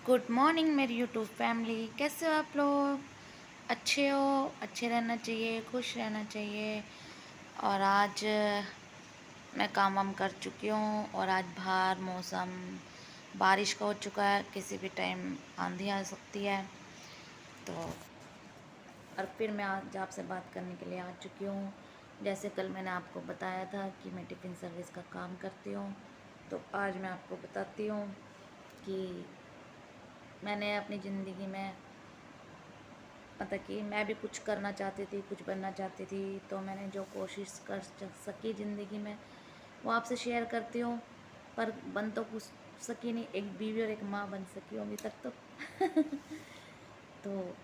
Good morning मेरी YouTube family, कैसे हो आप लोग? अच्छे हो? अच्छे रहना चाहिए, खुश रहना चाहिए। और आज मैं काम वाम कर चुकी हूँ और आज बाहर मौसम बारिश का हो चुका है। किसी भी टाइम आंधी आ सकती है। तो और फिर मैं आज आपसे बात करने के लिए आ चुकी हूँ। जैसे कल मैंने आपको बताया था कि मैं टिफ़िन सर्विस का काम करती हूँ, तो आज मैं आपको बताती हूँ कि मैंने अपनी ज़िंदगी में मतलब कि मैं भी कुछ करना चाहती थी, कुछ बनना चाहती थी। तो मैंने जो कोशिश कर सकी ज़िंदगी में वो आपसे शेयर करती हूँ। पर बन तो कुछ सकी नहीं, एक बीवी और एक माँ बन सकी हूँ अभी तक तो। तो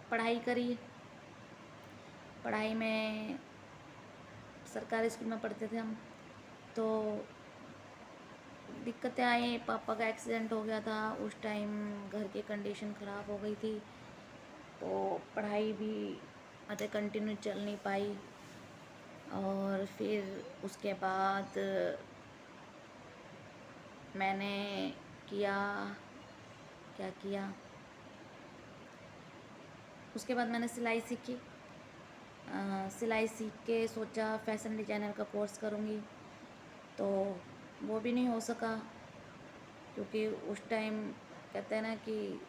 पढ़ाई करी। पढ़ाई में सरकारी स्कूल में पढ़ते थे हम। तो दिक्कतें आई, पापा का एक्सीडेंट हो गया था उस टाइम, घर की कंडीशन ख़राब हो गई थी। तो पढ़ाई भी मतलब कंटिन्यू चल नहीं पाई। और फिर उसके बाद मैंने किया, क्या किया, उसके बाद मैंने सिलाई सीखी। सिलाई सीख के सोचा फैशन डिज़ाइनर का कोर्स करूँगी, तो वो भी नहीं हो सका। क्योंकि उस टाइम कहते हैं ना कि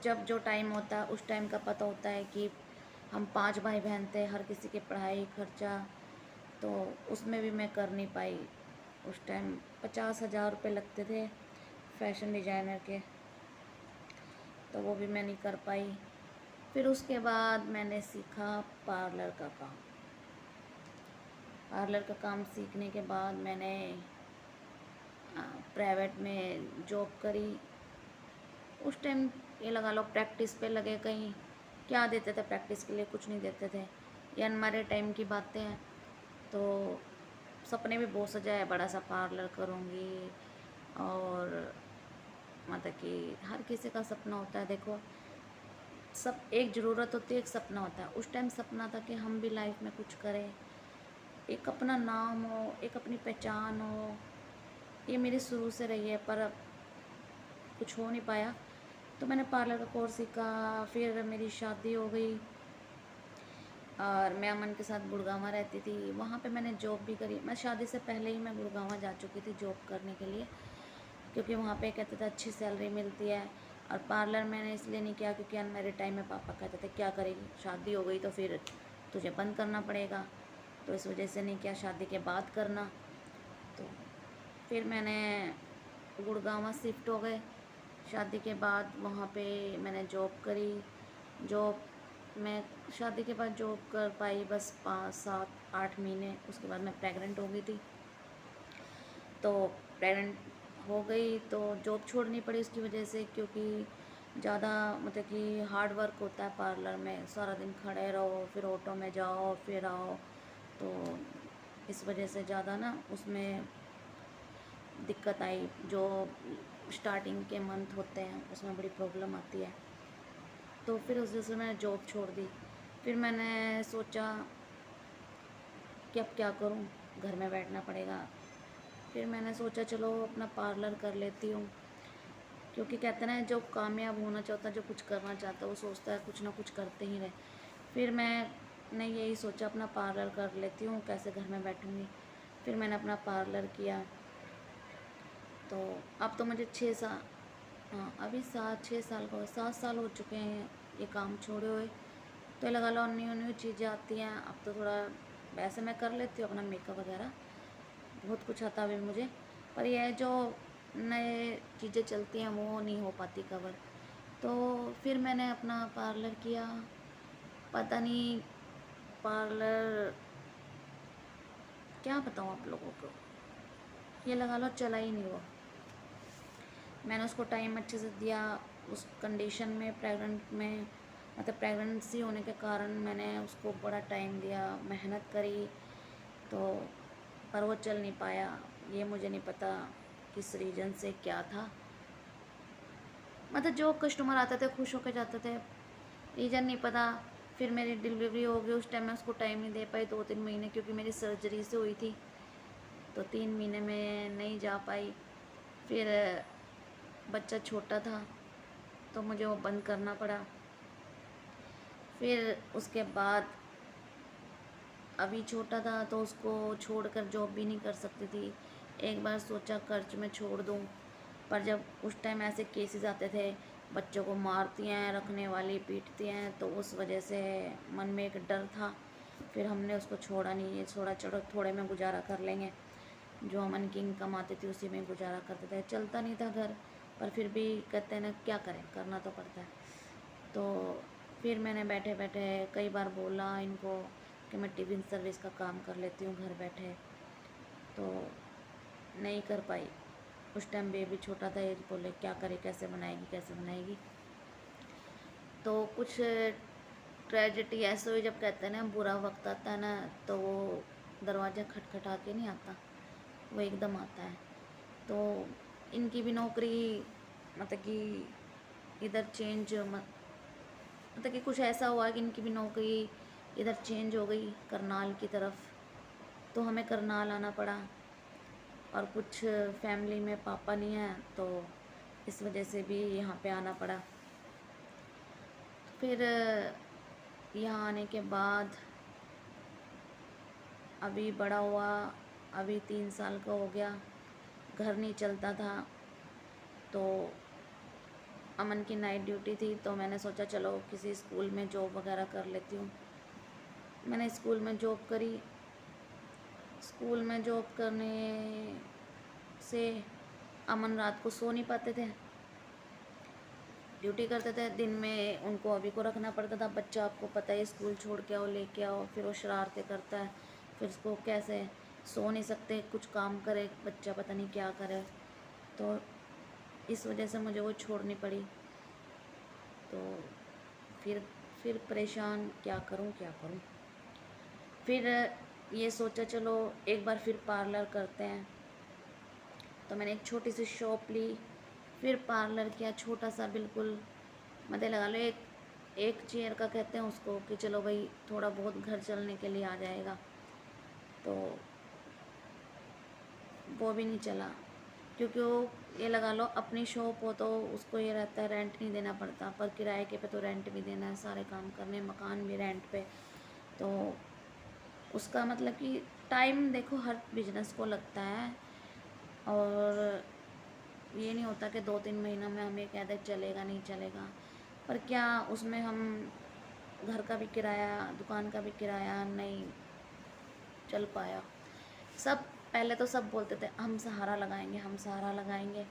जब जो टाइम होता है उस टाइम का पता होता है कि हम 5 भाई बहन थे, हर किसी की पढ़ाई खर्चा, तो उसमें भी मैं कर नहीं पाई। उस टाइम 50,000 रुपये लगते थे फैशन डिज़ाइनर के, तो वो भी मैं नहीं कर पाई। फिर उसके बाद मैंने सीखा पार्लर का काम। पार्लर का काम सीखने के बाद मैंने प्राइवेट में जॉब करी। उस टाइम ये लगा लो प्रैक्टिस पे लगे कहीं, क्या देते थे प्रैक्टिस के लिए? कुछ नहीं देते थे। ये हमारे टाइम की बातें हैं। तो सपने भी बहुत सजाए, बड़ा सा पार्लर करूँगी। और मतलब कि हर किसी का सपना होता है, देखो सब एक ज़रूरत होती है, एक सपना होता है। उस टाइम सपना था कि हम भी लाइफ में कुछ करें, एक अपना नाम हो, एक अपनी पहचान हो। ये मेरी शुरू से रही है, पर अब कुछ हो नहीं पाया। तो मैंने पार्लर का कोर्स सीखा। फिर मेरी शादी हो गई और मैं अमन के साथ गुड़गांव रहती थी। वहाँ पे मैंने जॉब भी करी। मैं शादी से पहले ही मैं गुड़गांव जा चुकी थी जॉब करने के लिए, क्योंकि वहाँ पे कहते थे अच्छी सैलरी मिलती है। और पार्लर मैंने इसलिए नहीं किया क्योंकि अनमेरिड टाइम में पापा कहते थे क्या करेगी, शादी हो गई तो फिर तुझे बंद करना पड़ेगा। तो इस वजह से नहीं किया, शादी के बाद करना। तो फिर मैंने गुड़गांव शिफ्ट हो गए शादी के बाद। वहाँ पे मैंने जॉब करी। जॉब मैं शादी के बाद जॉब कर पाई बस 5, 7, 8 महीने। उसके बाद मैं प्रेग्नेंट हो गई थी। तो प्रेग्नेंट हो गई तो जॉब छोड़नी पड़ी उसकी वजह से, क्योंकि ज़्यादा मतलब कि हार्ड वर्क होता है पार्लर में। सारा दिन खड़े रहो, फिर ऑटो में जाओ, फिर आओ। तो इस वजह से ज़्यादा ना उसमें दिक्कत आई। जो स्टार्टिंग के मंथ होते हैं उसमें बड़ी प्रॉब्लम आती है। तो फिर उस वजह से मैंने जॉब छोड़ दी। फिर मैंने सोचा कि अब क्या करूं, घर में बैठना पड़ेगा। फिर मैंने सोचा चलो अपना पार्लर कर लेती हूँ। क्योंकि कहते हैं ना जो कामयाब होना चाहता है, जो कुछ करना चाहता है, वो सोचता है कुछ ना कुछ करते ही रहे। फिर मैंने यही सोचा अपना पार्लर कर लेती हूँ, कैसे घर में बैठूँगी। फिर मैंने अपना पार्लर किया। तो अब तो मुझे 6 साल, हाँ अभी 7 6 साल का 7 साल हो चुके हैं ये काम छोड़े हुए। तो ये लगा लो न्यू न्यू चीज़ें आती हैं। अब तो थोड़ा वैसे मैं कर लेती हूँ अपना मेकअप वगैरह, बहुत कुछ आता है अभी मुझे। पर यह है जो नए चीज़ें चलती हैं वो नहीं हो पाती कवर। तो फिर मैंने अपना पार्लर किया। पता नहीं पार्लर क्या बताऊँ आप लोगों को, ये लगा लो चला ही नहीं वो। मैंने उसको टाइम अच्छे से दिया। उस कंडीशन में प्रेग्नेंट में मतलब प्रेगनेंसी होने के कारण मैंने उसको बड़ा टाइम दिया, मेहनत करी। तो पर वो चल नहीं पाया। ये मुझे नहीं पता किस रीज़न से क्या था। मतलब जो कस्टमर आते थे खुश होकर जाते थे, रीज़न नहीं पता। फिर मेरी डिलीवरी हो गई, उस टाइम मैं उसको टाइम नहीं दे पाई 2 3 महीने, क्योंकि मेरी सर्जरी से हुई थी। तो 3 महीने में नहीं जा पाई। फिर बच्चा छोटा था तो मुझे वो बंद करना पड़ा। फिर उसके बाद अभी छोटा था तो उसको छोड़कर जॉब भी नहीं कर सकती थी। एक बार सोचा कर्ज में छोड़ दूँ, पर जब उस टाइम ऐसे केसेस आते थे, बच्चों को मारती हैं रखने वाली, पीटती हैं, तो उस वजह से मन में एक डर था। फिर हमने उसको छोड़ा नहीं, ये छोड़ा चलो थोड़े में गुजारा कर लेंगे। जो हम की इनकम आती थी उसी में गुजारा करते थे। चलता नहीं था घर, पर फिर भी कहते हैं ना, क्या करें, करना तो पड़ता है। तो फिर मैंने बैठे बैठे कई बार बोला इनको कि मैं टिफ़िन सर्विस का काम कर लेती हूँ घर बैठे, तो नहीं कर पाई। उस टाइम बेबी छोटा था, ये बोले क्या करे, कैसे बनाएगी कैसे बनाएगी। तो कुछ ट्रेजेडी ऐसे हुई, जब कहते हैं ना बुरा वक्त आता है ना, तो वो दरवाज़ा खटखटा के नहीं आता, वो एकदम आता है। तो इनकी भी नौकरी मतलब कि इधर चेंज मतलब कि कुछ ऐसा हुआ कि इनकी भी नौकरी इधर चेंज हो गई करनाल की तरफ, तो हमें करनाल आना पड़ा। और कुछ फैमिली में पापा नहीं है, तो इस वजह से भी यहाँ पे आना पड़ा। फिर यहाँ आने के बाद अभी बड़ा हुआ, अभी 3 साल का हो गया, घर नहीं चलता था। तो अमन की नाइट ड्यूटी थी, तो मैंने सोचा चलो किसी स्कूल में जॉब वगैरह कर लेती हूँ। मैंने स्कूल में जॉब करी। स्कूल में जॉब करने से अमन रात को सो नहीं पाते थे, ड्यूटी करते थे। दिन में उनको अभी को रखना पड़ता था। बच्चा आपको पता है, स्कूल छोड़ के आओ लेके आओ, फिर वो शरारतें करता है, फिर उसको कैसे सो नहीं सकते, कुछ काम करे बच्चा पता नहीं क्या करे। तो इस वजह से मुझे वो छोड़नी पड़ी। तो फिर फिर परेशान, क्या करूं क्या करूं। फिर ये सोचा चलो एक बार फिर पार्लर करते हैं। तो मैंने एक छोटी सी शॉप ली, फिर पार्लर किया, छोटा सा बिल्कुल, मतलब लगा लो एक एक चेयर का कहते हैं उसको, कि चलो भाई थोड़ा बहुत घर चलने के लिए आ जाएगा। तो वो भी नहीं चला, क्योंकि वो ये लगा लो अपनी शॉप हो तो उसको ये रहता है रेंट नहीं देना पड़ता, पर किराए के पे तो रेंट भी देना है, सारे काम करने, मकान भी रेंट पे। तो उसका मतलब कि टाइम देखो हर बिजनेस को लगता है, और ये नहीं होता कि 2-3 महीनों में हम ये कह दें चलेगा नहीं चलेगा। पर क्या उसमें हम घर का भी किराया, दुकान का भी किराया नहीं चल पाया। सब पहले तो सब बोलते थे हम सहारा लगाएंगे, हम सहारा लगाएंगे,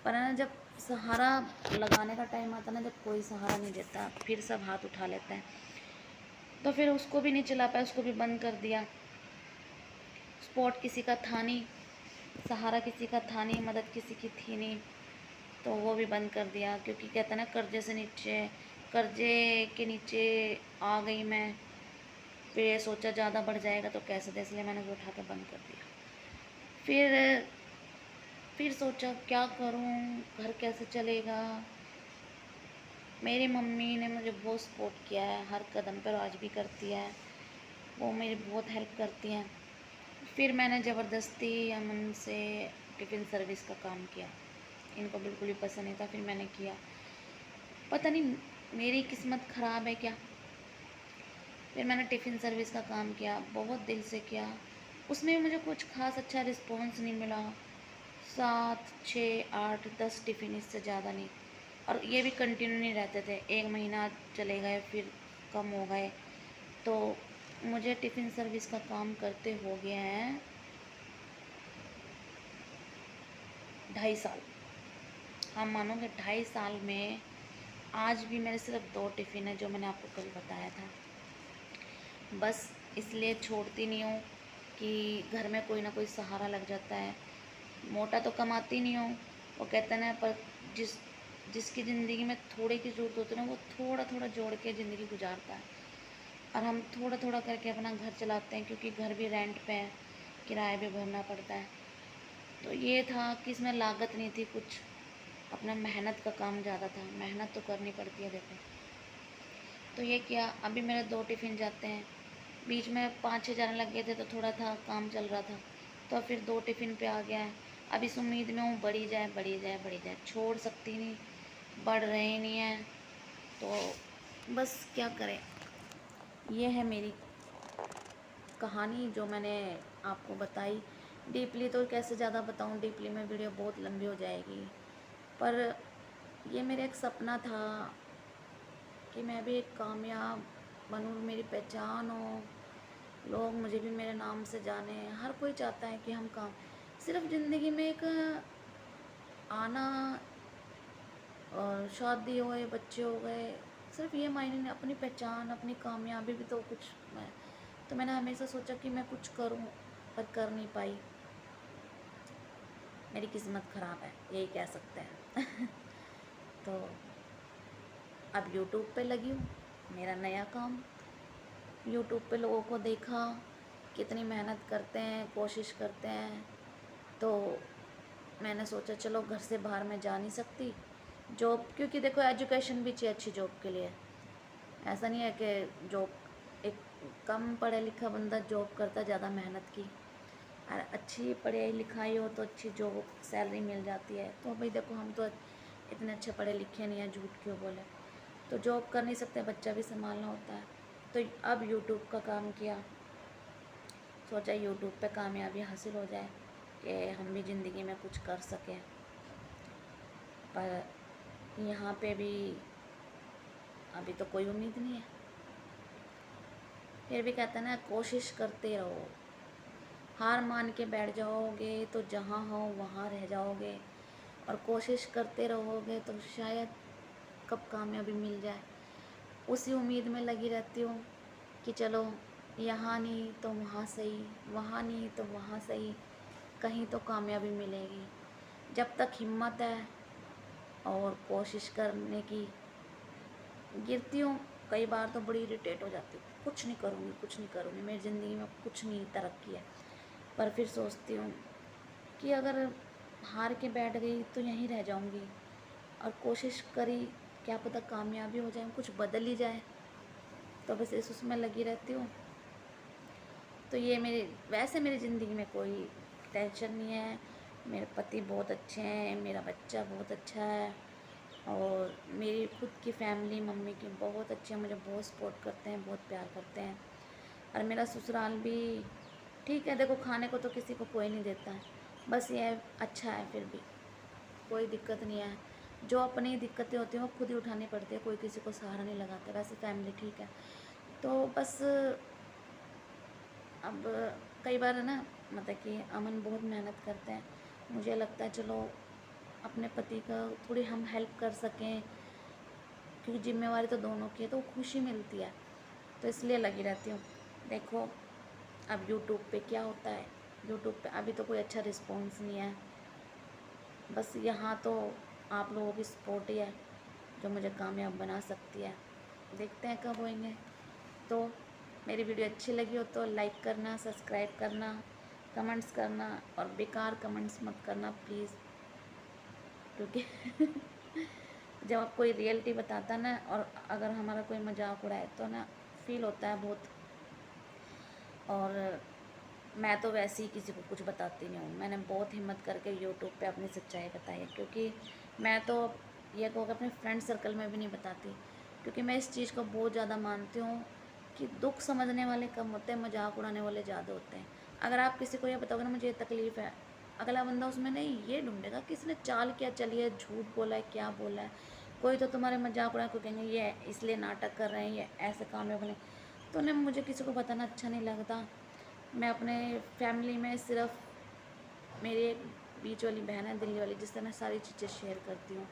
पर है ना जब सहारा लगाने का टाइम आता ना, जब कोई सहारा नहीं देता, फिर सब हाथ उठा लेते हैं। तो फिर उसको भी नहीं चला पाया, उसको भी बंद कर दिया। सपोर्ट किसी का था नहीं, सहारा किसी का था नहीं, मदद किसी की थी नहीं, तो वो भी बंद कर दिया। क्योंकि कहते हैं ना कर्जे से नीचे, कर्जे के नीचे आ गई मैं। फिर ये सोचा ज़्यादा बढ़ जाएगा तो कैसे दे, इसलिए मैंने वो उठा के बंद कर दिया। फिर सोचा क्या करूं, घर कैसे चलेगा। मेरी मम्मी ने मुझे बहुत सपोर्ट किया है हर कदम पर, आज भी करती है, वो मेरी बहुत हेल्प करती हैं। फिर मैंने ज़बरदस्ती अमन से टिफ़िन सर्विस का काम किया। इनको बिल्कुल भी पसंद नहीं था, फिर मैंने किया। पता नहीं मेरी किस्मत ख़राब है क्या। फिर मैंने टिफ़िन सर्विस का काम किया, बहुत दिल से किया। उसमें मुझे कुछ खास अच्छा रिस्पॉन्स नहीं मिला। 7, 6, 8, 10 टिफ़िन, इससे ज़्यादा नहीं। और ये भी कंटिन्यू नहीं रहते थे, 1 महीना चले गए फिर कम हो गए। तो मुझे टिफ़िन सर्विस का काम करते हो गए हैं 2.5 साल। हम मानोगे 2.5 साल में आज भी मेरे सिर्फ 2 टिफ़िन है, जो मैंने आपको कल बताया था। बस इसलिए छोड़ती नहीं हूँ कि घर में कोई ना कोई सहारा लग जाता है। मोटा तो कमाती नहीं हूँ, वो कहते हैं ना, पर जिसकी ज़िंदगी में थोड़े की ज़रूरत होती है ना, वो थोड़ा थोड़ा जोड़ के ज़िंदगी गुजारता है। और हम थोड़ा थोड़ा करके अपना घर चलाते हैं, क्योंकि घर भी रेंट पे है, किराया भी भरना पड़ता है। तो ये था कि इसमें लागत नहीं थी कुछ, अपना मेहनत का काम ज़्यादा था, मेहनत तो करनी पड़ती है देखो। तो ये किया, अभी मेरे 2 टिफ़िन जाते हैं। बीच में 5-6 जाने लग गए थे तो थोड़ा था काम चल रहा था, तो फिर 2 टिफ़िन पे आ गया है। अब इस उम्मीद में हूँ बढ़ी जाए बढ़ी जाए बढ़ी जाए, छोड़ सकती नहीं, बढ़ रहे ही नहीं है, तो बस क्या करें। ये है मेरी कहानी जो मैंने आपको बताई। डीपली तो कैसे ज़्यादा बताऊँ, डीपली में वीडियो बहुत लंबी हो जाएगी, पर ये मेरा एक सपना था कि मैं भी एक कामयाब बनूँ, मेरी पहचान हो, लोग मुझे भी मेरे नाम से जाने। हर कोई चाहता है कि हम काम, सिर्फ ज़िंदगी में एक आना और शादी हो गए, बच्चे हो गए, सिर्फ ये मायने नहीं, अपनी पहचान, अपनी कामयाबी भी तो कुछ है। तो मैंने हमेशा सोचा कि मैं कुछ करूं, पर कर नहीं पाई। मेरी किस्मत ख़राब है, यही कह सकते हैं। तो अब यूट्यूब पे लगी हूँ, मेरा नया काम। यूट्यूब पे लोगों को देखा कितनी मेहनत करते हैं, कोशिश करते हैं, तो मैंने सोचा चलो घर से बाहर मैं जा नहीं सकती जॉब, क्योंकि देखो एजुकेशन भी चाहिए अच्छी जॉब के लिए। ऐसा नहीं है कि जॉब, एक कम पढ़ा लिखा बंदा जॉब करता ज़्यादा मेहनत की, और अच्छी पढ़ाई लिखाई हो तो अच्छी जॉब सैलरी मिल जाती है। तो भाई देखो हम तो इतने अच्छे पढ़े लिखे नहीं हैं, झूठ क्यों बोले, तो जॉब कर नहीं सकते, बच्चा भी संभालना होता है। तो अब यूट्यूब का काम किया, सोचा यूट्यूब पे कामयाबी हासिल हो जाए कि हम भी ज़िंदगी में कुछ कर सकें। पर यहाँ पे भी अभी तो कोई उम्मीद नहीं है। फिर भी कहते हैं ना, कोशिश करते रहो, हार मान के बैठ जाओगे तो जहाँ हो वहाँ रह जाओगे, और कोशिश करते रहोगे तो शायद कब कामयाबी मिल जाए। उसी उम्मीद में लगी रहती हूँ कि चलो यहाँ नहीं तो वहाँ सही, वहाँ नहीं तो वहाँ सही, कहीं तो कामयाबी मिलेगी। जब तक हिम्मत है और कोशिश करने की, गिरती हूँ कई बार तो बड़ी इरिटेट हो जाती हूँ, कुछ नहीं करूँगी, कुछ नहीं करूँगी, मेरी ज़िंदगी में कुछ नहीं तरक्की है। पर फिर सोचती हूँ कि अगर हार के बैठ गई तो यहीं रह जाऊँगी, और कोशिश करी क्या पता कामयाबी हो जाए, कुछ बदल ही जाए। तो बस इस उसमें लगी रहती हूँ। तो ये मेरी, वैसे मेरी ज़िंदगी में कोई टेंशन नहीं है, मेरे पति बहुत अच्छे हैं, मेरा बच्चा बहुत अच्छा है, और मेरी खुद की फैमिली मम्मी की बहुत अच्छी है, मुझे बहुत सपोर्ट करते हैं, बहुत प्यार करते हैं। और मेरा ससुराल भी ठीक है, देखो खाने को तो किसी को कोई नहीं देता है, बस ये अच्छा है, फिर भी कोई दिक्कत नहीं है। जो अपनी दिक्कतें होती हैं वो खुद ही उठानी पड़ती है, कोई किसी को सहारा नहीं लगाता। वैसे फैमिली ठीक है। तो बस अब कई बार है ना, मतलब कि अमन बहुत मेहनत करते हैं, मुझे लगता है चलो अपने पति का थोड़ी हम हेल्प कर सकें, क्योंकि जिम्मेवारी तो दोनों की है, तो खुशी मिलती है, तो इसलिए लगी रहती हूँ। देखो अब यूट्यूब पे क्या होता है, यूट्यूब पे अभी तो कोई अच्छा रिस्पॉन्स नहीं है, बस यहाँ तो आप लोगों की सपोर्ट ही है जो मुझे कामयाब बना सकती है। देखते हैं कब होएंगे। तो मेरी वीडियो अच्छी लगी हो तो लाइक करना, सब्सक्राइब करना, कमेंट्स करना, और बेकार कमेंट्स मत करना प्लीज़, क्योंकि जब आप कोई रियलिटी बताता ना, और अगर हमारा कोई मजाक उड़ाए तो ना फील होता है बहुत। और मैं तो वैसे ही किसी को कुछ बताती नहीं हूँ, मैंने बहुत हिम्मत करके यूट्यूब पे अपनी सच्चाई बताई है, क्योंकि मैं तो ये कहूँ कि अपने फ्रेंड सर्कल में भी नहीं बताती, क्योंकि मैं इस चीज़ को बहुत ज़्यादा मानती हूँ कि दुख समझने वाले कम होते हैं, मजाक उड़ाने वाले ज़्यादा होते हैं। अगर आप किसी को ये बताओगे ना मुझे ये तकलीफ़ है, अगला बंदा उसमें नहीं ये ढूंढेगा कि इसने चाल क्या चली है, झूठ बोला है, क्या बोला है। कोई तो तुम्हारे मजाक उड़ा को कहेंगे ये इसलिए नाटक कर रहे हैं, ये ऐसे काम में बने। तो ना मुझे किसी को बताना अच्छा नहीं लगता। मैं अपने फैमिली में सिर्फ मेरी एक बीच वाली बहन है दिल्ली वाली, जिससे मैं सारी चीज़ें शेयर करती हूँ,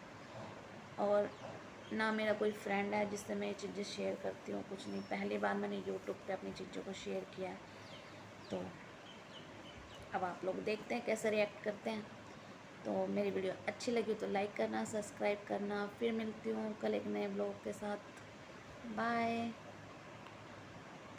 और ना मेरा कोई फ्रेंड है जिससे मैं ये चीज़ें शेयर करती हूँ, कुछ नहीं। पहली बार मैंने यूट्यूब पे अपनी चीज़ों को शेयर किया है, तो अब आप लोग देखते हैं कैसे रिएक्ट करते हैं। तो मेरी वीडियो अच्छी लगी तो लाइक करना, सब्सक्राइब करना। फिर मिलती हूँ कल एक नए ब्लॉग के साथ। बाय।